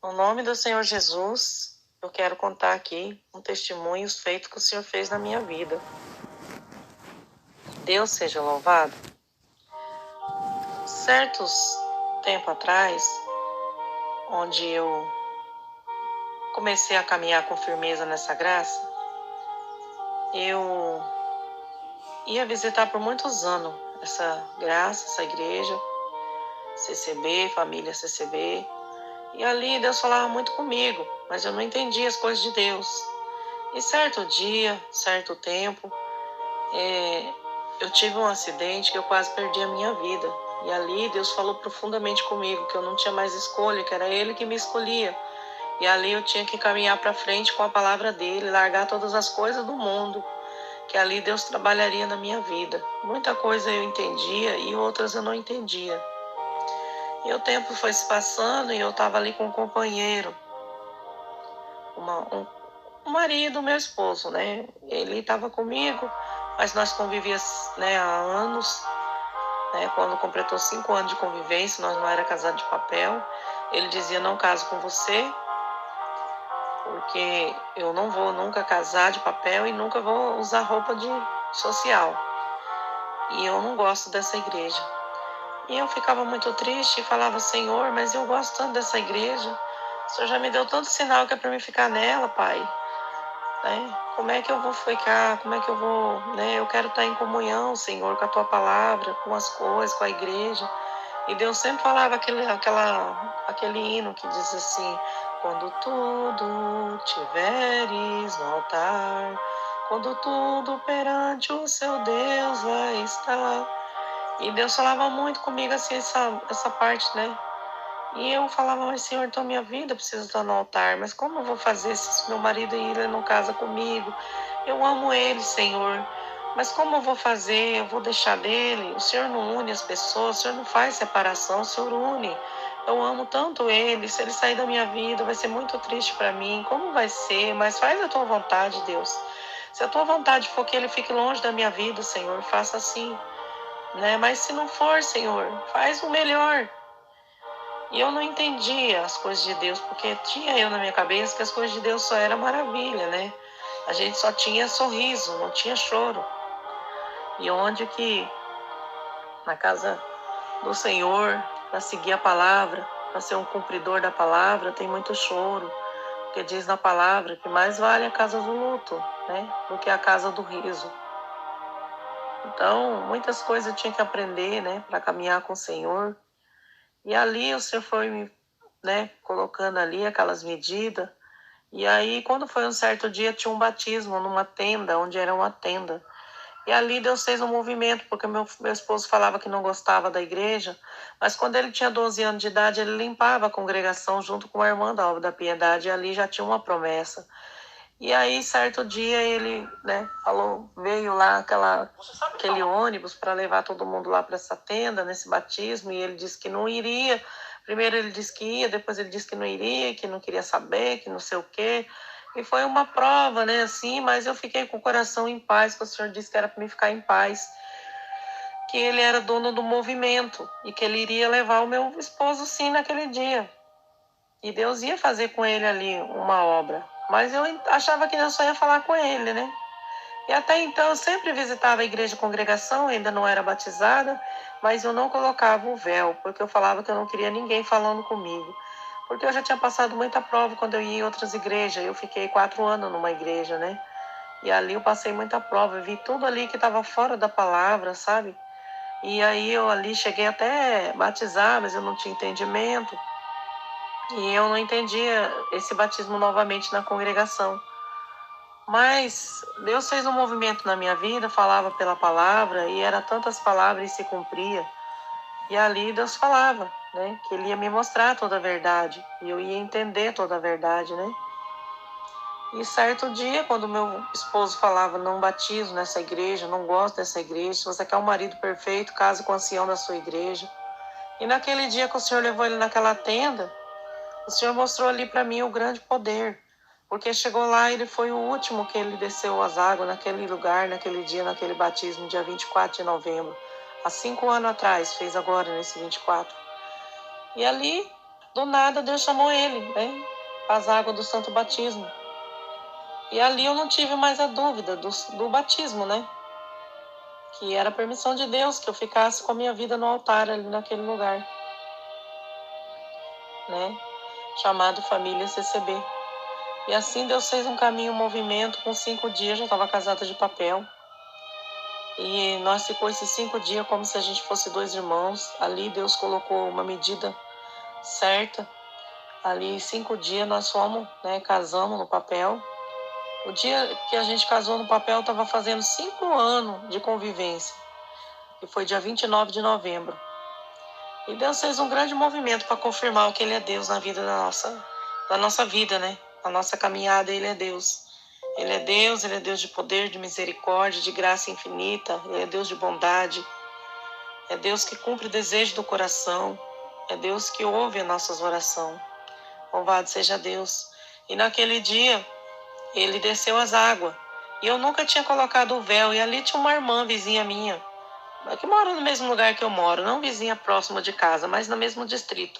No nome do Senhor Jesus, eu quero contar aqui um testemunho feito que o Senhor fez na minha vida. Deus seja louvado. Certos tempo atrás, onde eu comecei a caminhar com firmeza nessa graça, eu ia visitar por muitos anos essa graça, essa igreja, CCB, família CCB, e ali Deus falava muito comigo, mas eu não entendia as coisas de Deus. E certo dia, certo tempo, eu tive um acidente que eu quase perdi a minha vida. E ali Deus falou profundamente comigo que eu não tinha mais escolha, que era Ele que me escolhia. E ali eu tinha que caminhar para frente com a palavra dEle, largar todas as coisas do mundo, que ali Deus trabalharia na minha vida. Muita coisa eu entendia e outras eu não entendia. E o tempo foi se passando e eu estava ali com um companheiro, o marido, meu esposo, né? Ele estava comigo, mas nós convivíamos, né, há anos. Quando completou 5 anos de convivência, nós não era casado de papel. Ele dizia: não caso com você, porque eu não vou nunca casar de papel e nunca vou usar roupa de social. E eu não gosto dessa igreja. E eu ficava muito triste e falava: Senhor, mas eu gosto tanto dessa igreja. O Senhor já me deu tanto sinal que é para mim ficar nela, Pai. Como é que eu vou ficar? Como é que eu vou? Eu quero estar em comunhão, Senhor, com a Tua palavra, com as coisas, com a igreja. E Deus sempre falava aquele hino que diz assim: quando tudo tiveres no altar, quando tudo perante o seu Deus vai estar. E Deus falava muito comigo assim, essa parte, né? E eu falava: mas Senhor, então minha vida precisa estar no altar, mas como eu vou fazer se meu marido ele não casa comigo? Eu amo ele, Senhor, mas como eu vou fazer? Eu vou deixar dele? O Senhor não une as pessoas, o Senhor não faz separação, o Senhor une. Eu amo tanto ele, se ele sair da minha vida vai ser muito triste para mim. Como vai ser? Mas faz a tua vontade, Deus. Se a tua vontade for que ele fique longe da minha vida, Senhor, faça assim, né? Mas se não for, Senhor, faz o melhor. E eu não entendia as coisas de Deus, porque tinha eu na minha cabeça que as coisas de Deus só era maravilha, né? A gente só tinha sorriso, não tinha choro. E onde que na casa do Senhor, para seguir a palavra, para ser um cumpridor da palavra, tem muito choro. Porque diz na palavra que mais vale a casa do luto, né? Do que a casa do riso. Então, muitas coisas eu tinha que aprender, né? Para caminhar com o Senhor. E ali o Senhor foi me, colocando ali aquelas medidas. E aí, quando foi um certo dia, tinha um batismo numa tenda, onde era uma tenda. E ali Deus fez um movimento, porque meu esposo falava que não gostava da igreja, mas quando ele tinha 12 anos de idade, ele limpava a congregação junto com a irmã da Obra da Piedade, e ali já tinha uma promessa. E aí, certo dia, ele, falou, veio lá aquele ônibus para levar todo mundo lá para essa tenda, nesse batismo, e ele disse que não iria. Primeiro ele disse que ia, depois ele disse que não iria, que não queria saber, que não sei o quê. E foi uma prova, assim, mas eu fiquei com o coração em paz, porque o Senhor disse que era para mim ficar em paz, que ele era dono do movimento e que ele iria levar o meu esposo, sim, naquele dia. E Deus ia fazer com ele ali uma obra. Mas eu achava que Deus só ia falar com ele, né? E até então eu sempre visitava a igreja congregação, ainda não era batizada, mas eu não colocava o véu, porque eu falava que eu não queria ninguém falando comigo. Porque eu já tinha passado muita prova quando eu ia em outras igrejas. Eu fiquei 4 anos numa igreja, né? E ali eu passei muita prova, eu vi tudo ali que estava fora da palavra, sabe? E aí eu ali cheguei até batizar, mas eu não tinha entendimento. E eu não entendia esse batismo novamente na congregação. Mas Deus fez um movimento na minha vida, falava pela palavra, e era tantas palavras e se cumpria. E ali Deus falava, né, que Ele ia me mostrar toda a verdade, e eu ia entender toda a verdade, né. E certo dia, quando meu esposo falava: não batizo nessa igreja, não gosto dessa igreja, se você quer um marido perfeito, case com o ancião da sua igreja. E naquele dia que o Senhor levou ele naquela tenda, o Senhor mostrou ali para mim o grande poder, porque chegou lá, ele foi o último que ele desceu as águas naquele lugar, naquele dia, naquele batismo, dia 24 de novembro. Há 5 anos atrás, fez agora nesse 24. E ali do nada Deus chamou ele, né, para as águas do santo batismo. E ali eu não tive mais a dúvida do batismo, né? Que era a permissão de Deus que eu ficasse com a minha vida no altar ali naquele lugar, né? Chamado Família CCB. E assim Deus fez um caminho, um movimento. Com 5 dias já estava casada de papel. E nós ficou esses 5 dias como se a gente fosse 2 irmãos. Ali Deus colocou uma medida certa. Ali 5 dias nós fomos, né, casamos no papel. O dia que a gente casou no papel estava fazendo 5 anos de convivência. Que foi dia 29 de novembro. E Deus fez um grande movimento para confirmar o que Ele é Deus na vida da nossa vida, né? A nossa caminhada, Ele é Deus. Ele é Deus de poder, de misericórdia, de graça infinita. Ele é Deus de bondade. É Deus que cumpre o desejo do coração. É Deus que ouve as nossas orações. Louvado seja Deus. E naquele dia, Ele desceu as águas. E eu nunca tinha colocado o véu. E ali tinha uma irmã vizinha minha, que mora no mesmo lugar que eu moro, não vizinha próxima de casa, mas no mesmo distrito.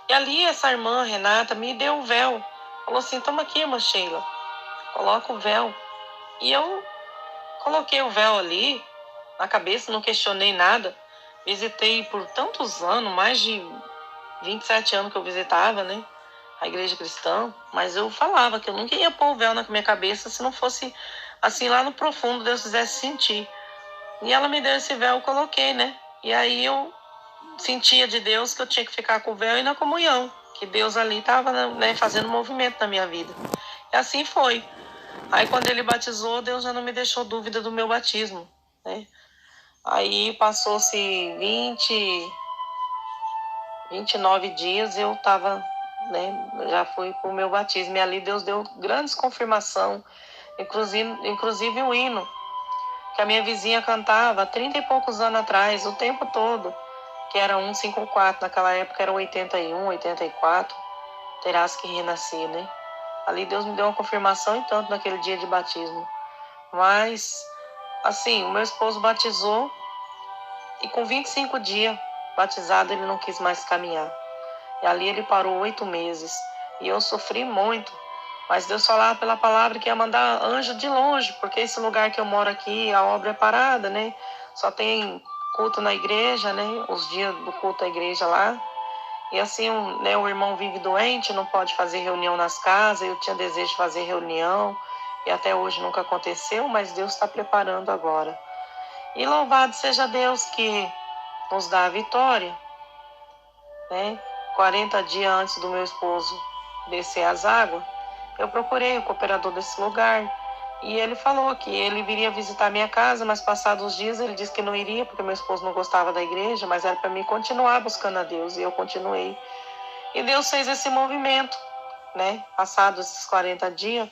E ali essa irmã, Renata, me deu o véu. Falou assim, toma aqui, irmã Sheila, coloca o véu. E eu coloquei o véu ali, na cabeça, não questionei nada. Visitei por tantos anos, mais de 27 anos que eu visitava, né, a igreja cristã. Mas eu falava que eu nunca ia pôr o véu na minha cabeça se não fosse assim, lá no profundo, Deus fizesse sentir. E ela me deu esse véu, eu coloquei, né? E aí eu sentia de Deus que eu tinha que ficar com o véu e na comunhão, que Deus ali estava, né, fazendo movimento na minha vida. E assim foi. Aí quando Ele batizou, Deus já não me deixou dúvida do meu batismo, né? Aí passou-se 29 dias, eu estava, né, já fui para o meu batismo. E ali Deus deu grandes confirmação, inclusive o hino que a minha vizinha cantava há 30 e poucos anos atrás, o tempo todo, que era 154, naquela época era 81, 84, terás que renascer, né? Ali Deus me deu uma confirmação e tanto naquele dia de batismo. Mas, assim, o meu esposo batizou e com 25 dias batizado ele não quis mais caminhar. E ali ele parou 8 meses. E eu sofri muito. Mas Deus falava pela palavra que ia mandar anjo de longe, porque esse lugar que eu moro aqui, a obra é parada, né? Só tem culto na igreja, né? Os dias do culto à igreja lá. E assim, né, o irmão vive doente, não pode fazer reunião nas casas. Eu tinha desejo de fazer reunião e até hoje nunca aconteceu, mas Deus está preparando agora. E louvado seja Deus que nos dá a vitória, né? 40 dias antes do meu esposo descer as águas, eu procurei o cooperador desse lugar e ele falou que ele viria visitar minha casa, mas passados os dias ele disse que não iria porque meu esposo não gostava da igreja, mas era para mim continuar buscando a Deus, e eu continuei. E Deus fez esse movimento, né? Passados esses 40 dias,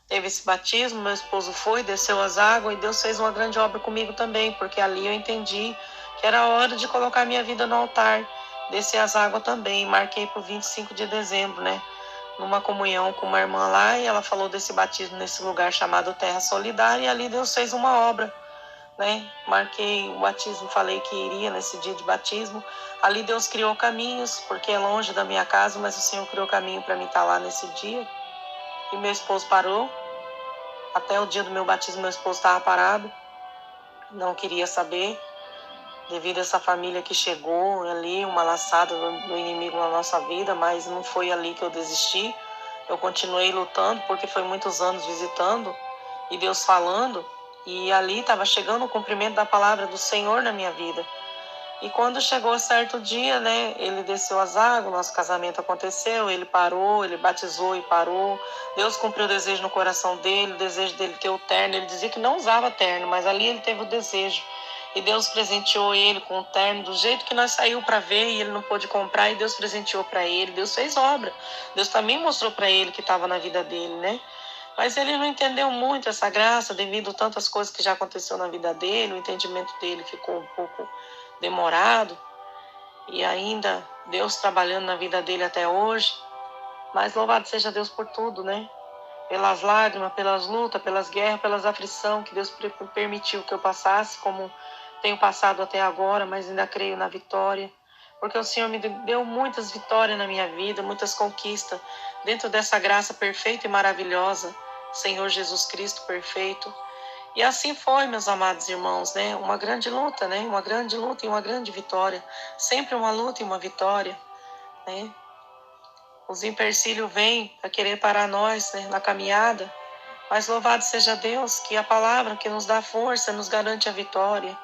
teve esse batismo, meu esposo foi, desceu as águas, e Deus fez uma grande obra comigo também, porque ali eu entendi que era hora de colocar minha vida no altar, descer as águas também. Marquei para o 25 de dezembro, né? Numa comunhão com uma irmã lá, e ela falou desse batismo nesse lugar chamado Terra Solidária, e ali Deus fez uma obra, né? Marquei o batismo, falei que iria nesse dia de batismo. Ali Deus criou caminhos, porque é longe da minha casa, mas o Senhor criou caminho para mim estar lá nesse dia. E meu esposo parou. Até o dia do meu batismo, meu esposo estava parado, não queria saber, devido a essa família que chegou ali, uma laçada do inimigo na nossa vida, mas não foi ali que eu desisti. Eu continuei lutando, porque foi muitos anos visitando e Deus falando, e ali estava chegando o cumprimento da palavra do Senhor na minha vida. E quando chegou certo dia, né, ele desceu as águas, nosso casamento aconteceu, ele parou, ele batizou e parou. Deus cumpriu o desejo no coração dele, o desejo dele ter o terno. Ele dizia que não usava terno, mas ali ele teve o desejo. E Deus presenteou ele com o terno do jeito que nós saímos para ver e ele não pôde comprar, e Deus presenteou para ele. Deus fez obra. Deus também mostrou para ele que estava na vida dele, né? Mas ele não entendeu muito essa graça devido a tantas coisas que já aconteceu na vida dele. O entendimento dele ficou um pouco demorado, e ainda Deus trabalhando na vida dele até hoje. Mas louvado seja Deus por tudo, né? Pelas lágrimas, pelas lutas, pelas guerras, pelas aflições que Deus permitiu que eu passasse, como tenho passado até agora, mas ainda creio na vitória. porque o Senhor me deu muitas vitórias na minha vida, muitas conquistas, dentro dessa graça perfeita e maravilhosa, Senhor Jesus Cristo perfeito. E assim foi, meus amados irmãos, né? Uma grande luta, né? Uma grande luta e uma grande vitória. Sempre uma luta e uma vitória, né? Os empecilhos vêm para querer parar nós, né, na caminhada, mas louvado seja Deus que a palavra que nos dá força nos garante a vitória.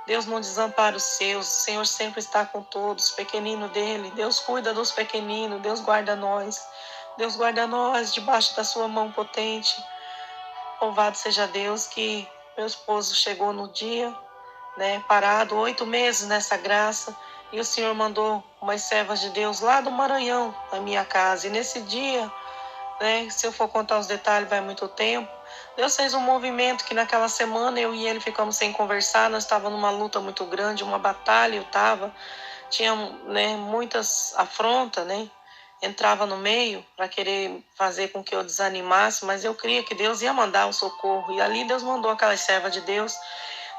Deus não desampara os seus, o Senhor sempre está com todos, pequenino dele. Deus cuida dos pequeninos, Deus guarda nós. Deus guarda nós debaixo da sua mão potente. Louvado seja Deus que meu esposo chegou no dia, né, parado 8 meses nessa graça, e o Senhor mandou umas servas de Deus lá do Maranhão na minha casa. E nesse dia, né, se eu for contar os detalhes, vai muito tempo. Deus fez um movimento que naquela semana eu e ele ficamos sem conversar. Nós estávamos numa luta muito grande, uma batalha. Tinha, né, muitas afrontas, né? Entrava no meio para querer fazer com que eu desanimasse, mas eu cria que Deus ia mandar o socorro. E ali Deus mandou aquelas servas de Deus.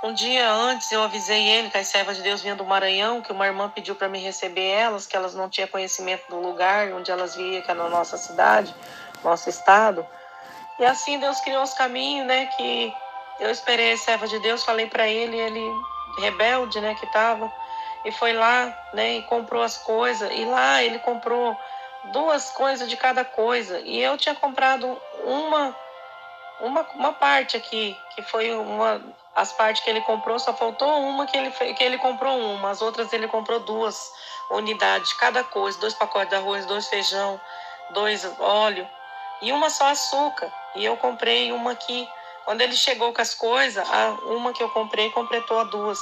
Um dia antes eu avisei ele que as servas de Deus vinham do Maranhão, que uma irmã pediu para me receber elas, que elas não tinham conhecimento do lugar onde elas viriam, que é na nossa cidade, nosso estado. E assim Deus criou os caminhos, né, que eu esperei as servas de Deus, falei para ele rebelde, né, que estava, e foi lá, né, e comprou as coisas, e lá ele comprou 2 coisas de cada coisa, e eu tinha comprado uma parte aqui, que foi as partes que ele comprou, só faltou uma que ele comprou uma, as outras ele comprou 2 unidades de cada coisa, 2 pacotes de arroz, 2 feijão, 2 óleo e uma só açúcar. E eu comprei uma aqui. Quando ele chegou com as coisas, uma que eu comprei completou a 2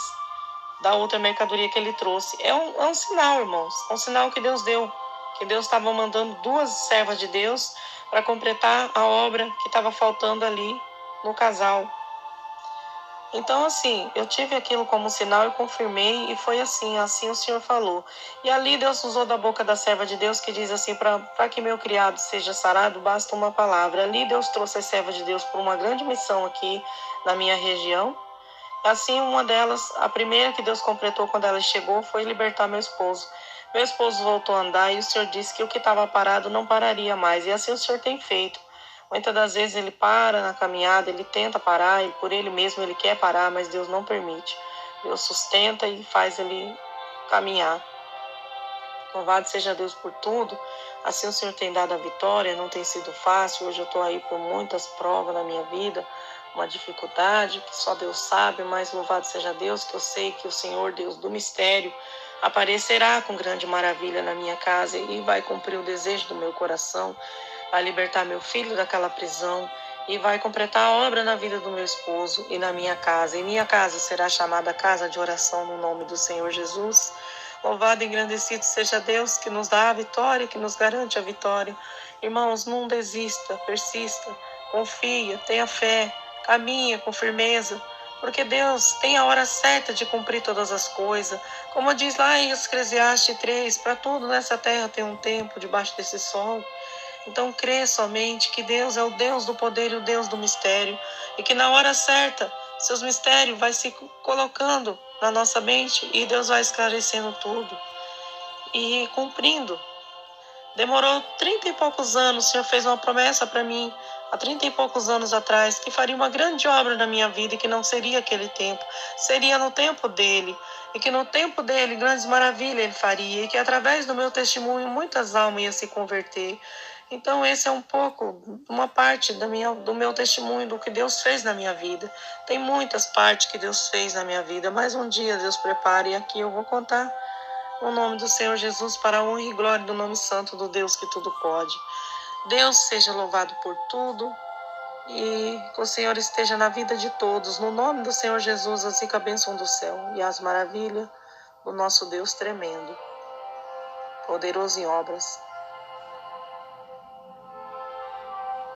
da outra mercadoria que ele trouxe. É um sinal, irmãos, é um sinal que Deus deu, que Deus estava mandando 2 servas de Deus para completar a obra que estava faltando ali no casal. Então, assim, eu tive aquilo como sinal e confirmei, e foi assim o Senhor falou. E ali Deus usou da boca da serva de Deus que diz assim, para que meu criado seja sarado, basta uma palavra. Ali Deus trouxe a serva de Deus por uma grande missão aqui na minha região. Assim, uma delas, a primeira que Deus completou quando ela chegou, foi libertar meu esposo. Meu esposo voltou a andar e o Senhor disse que o que estava parado não pararia mais. E assim o Senhor tem feito. Muitas das vezes ele para na caminhada, ele tenta parar, e por ele mesmo ele quer parar, mas Deus não permite. Deus sustenta e faz ele caminhar. Louvado seja Deus por tudo. Assim o Senhor tem dado a vitória, não tem sido fácil. Hoje eu estou aí por muitas provas na minha vida, uma dificuldade que só Deus sabe, mas louvado seja Deus que eu sei que o Senhor, Deus do mistério, aparecerá com grande maravilha na minha casa e vai cumprir o desejo do meu coração, vai libertar meu filho daquela prisão e vai completar a obra na vida do meu esposo e na minha casa. E minha casa será chamada casa de oração no nome do Senhor Jesus. Louvado e engrandecido seja Deus que nos dá a vitória, que nos garante a vitória. Irmãos, não desista, persista, confia, tenha fé, caminha com firmeza, porque Deus tem a hora certa de cumprir todas as coisas. Como diz lá em Eclesiastes 3, para tudo nessa terra tem um tempo debaixo desse sol. Então crê somente que Deus é o Deus do poder e o Deus do mistério, e que na hora certa seus mistérios vai se colocando na nossa mente e Deus vai esclarecendo tudo e cumprindo. Demorou 30 e poucos anos, o Senhor fez uma promessa para mim, há 30 e poucos anos atrás, que faria uma grande obra na minha vida e que não seria aquele tempo, seria no tempo dele. E que no tempo dele, grandes maravilhas ele faria, e que através do meu testemunho, muitas almas iam se converter. Então, esse é um pouco, uma parte do meu testemunho, do que Deus fez na minha vida. Tem muitas partes que Deus fez na minha vida, mas um dia Deus prepare, e aqui eu vou contar o nome do Senhor Jesus para a honra e glória do nome santo do Deus que tudo pode. Deus seja louvado por tudo e que o Senhor esteja na vida de todos. No nome do Senhor Jesus, assim que a bênção do céu e as maravilhas do nosso Deus tremendo, poderoso em obras.